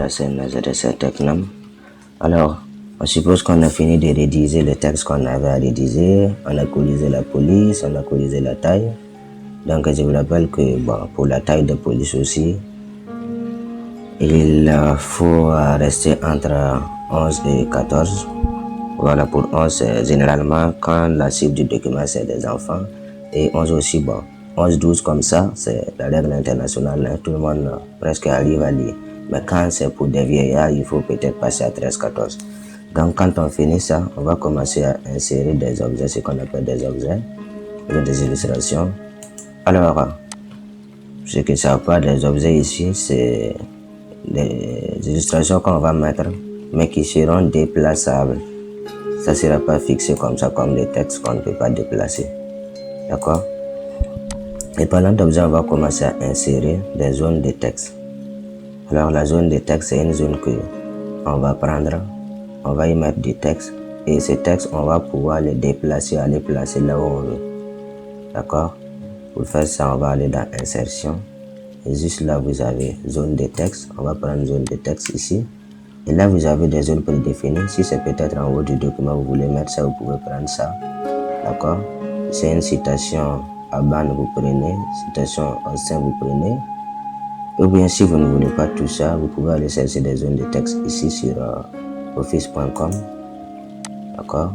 la scène ZSR Technam. Alors, on suppose qu'on a fini de rédiger le texte qu'on avait à rédiger, on a corrigé la police, on a corrigé la taille. Donc je vous rappelle que pour la taille de police aussi, il faut rester entre 11 et 14. Voilà, pour 11, généralement, quand la cible du document c'est des enfants, et 11 aussi, 11-12 comme ça, c'est la règle internationale, hein, tout le monde presque arrive à lire. Mais quand c'est pour des vieillards, il faut peut-être passer à 13-14. Donc quand on finit ça, on va commencer à insérer des objets, ce qu'on appelle des objets, des illustrations. Alors, ce que ça pas des objets ici, c'est des illustrations qu'on va mettre, mais qui seront déplaçables. Ça ne sera pas fixé comme ça, comme des textes qu'on ne peut pas déplacer. D'accord? Et parlant d'objets, on va commencer à insérer des zones de texte. Alors la zone de texte, c'est une zone que on va prendre, on va y mettre du texte, et ces textes, on va pouvoir les déplacer, aller placer là où on veut. D'accord? Pour faire ça, on va aller dans insertion. Et juste là, vous avez zone de texte. On va prendre zone de texte ici. Et là, vous avez des zones prédéfinies. Si c'est peut-être en haut du document, vous voulez mettre ça, vous pouvez prendre ça. D'accord? C'est une citation à bande, vous prenez. Citation en sein, vous prenez. Ou bien, si vous ne voulez pas tout ça, vous pouvez aller chercher des zones de texte ici sur office.com. D'accord?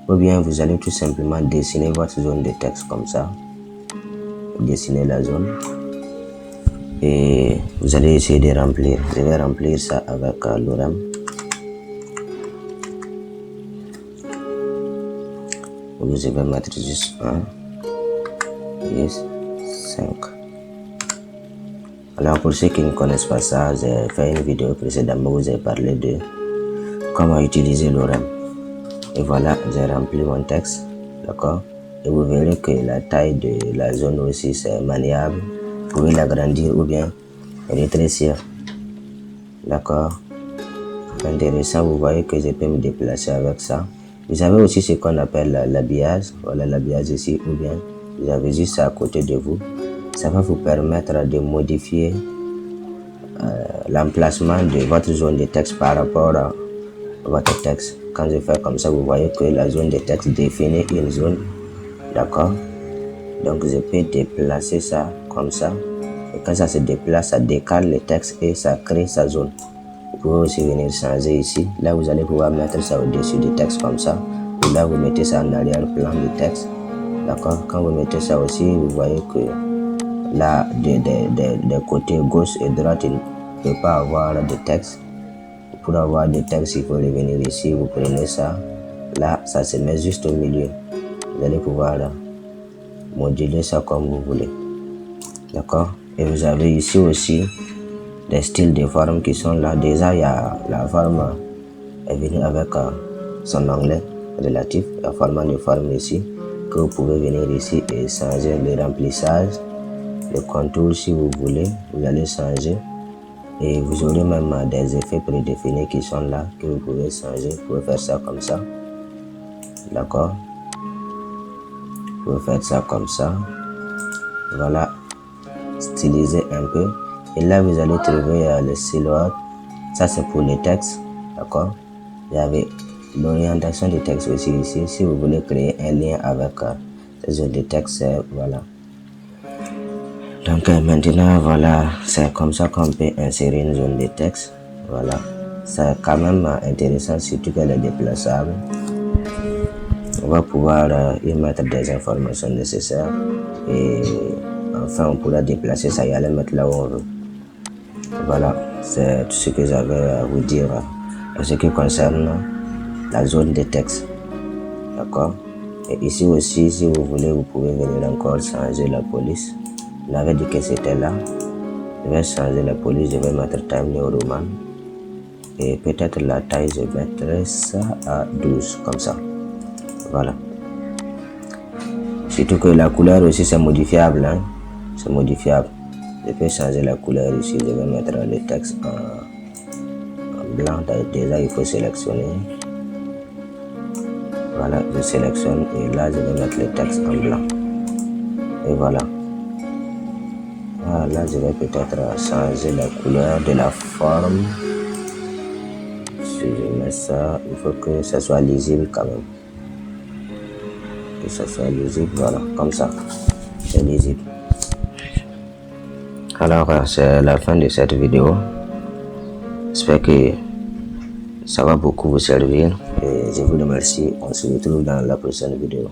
Ou bien, vous allez tout simplement dessiner votre zone de texte comme ça. Dessiner la zone. Et vous allez essayer de remplir. Je vais remplir ça avec l'OREM. Je vais mettre juste 1, 10, 5. Alors pour ceux qui ne connaissent pas ça, j'ai fait une vidéo précédemment où j'ai parlé de comment utiliser l'OREM. Et voilà, j'ai rempli mon texte. D'accord? Et vous verrez que la taille de la zone aussi c'est maniable. Vous pouvez l'agrandir ou bien rétrécir. D'accord? Intéressant, vous voyez que je peux me déplacer avec ça. Vous avez aussi ce qu'on appelle l'habillage. Voilà l'habillage ici, ou bien vous avez juste ça à côté de vous. Ça va vous permettre de modifier l'emplacement de votre zone de texte par rapport à votre texte. Quand je fais comme ça, vous voyez que la zone de texte définit une zone. D'accord? Donc je peux déplacer ça comme ça. Et quand ça se déplace, ça décale le texte et ça crée sa zone. Vous pouvez aussi venir changer ici. Là, vous allez pouvoir mettre ça au-dessus du texte comme ça. Et là, vous mettez ça en arrière-plan du texte. D'accord? Quand vous mettez ça aussi, vous voyez que là, des côtés gauche et droite, il ne peut pas avoir de texte. Pour avoir des textes, il faut revenir ici. Vous prenez ça. Là, ça se met juste au milieu. Vous allez pouvoir moduler ça comme vous voulez. D'accord? Et vous avez ici aussi des styles de formes qui sont là. Déjà, il y a la forme est venue avec son onglet relatif, la forme de forme ici, que vous pouvez venir ici et changer le remplissage, le contour si vous voulez, vous allez changer. Et vous aurez même des effets prédéfinis qui sont là, que vous pouvez changer. Vous pouvez faire ça comme ça. D'accord? Vous pouvez faire ça comme ça. Voilà. Styliser un peu. Et là, vous allez trouver les silhouettes. Ça, c'est pour les textes. D'accord? Vous avez l'orientation des textes aussi ici. Si vous voulez créer un lien avec les autres textes, voilà. Donc maintenant, voilà, c'est comme ça qu'on peut insérer une zone de texte. Voilà. C'est quand même intéressant, surtout qu'elle est déplaçable. On va pouvoir y mettre des informations nécessaires. Et enfin, on pourra déplacer ça et aller mettre là où on veut. Voilà, c'est tout ce que j'avais à vous dire en ce qui concerne la zone de texte. D'accord? Et ici aussi, si vous voulez, vous pouvez venir encore changer la police. On avait dit que c'était là. Je vais changer la police, je vais mettre Time New Roman. Et peut-être la taille, je mettrai ça à 12, comme ça. Voilà. Surtout que la couleur aussi, c'est modifiable. Hein? C'est modifiable. Je peux changer la couleur ici. Je vais mettre le texte en blanc. Déjà, il faut sélectionner. Voilà, je sélectionne et là, je vais mettre le texte en blanc. Et voilà. Là, je vais peut-être changer la couleur de la forme. si je mets ça, il faut que ça soit lisible quand même. Que ça soit lisible, voilà, comme ça. C'est lisible. Alors, c'est la fin de cette vidéo. J'espère que ça va beaucoup vous servir. Et je vous remercie. On se retrouve dans la prochaine vidéo.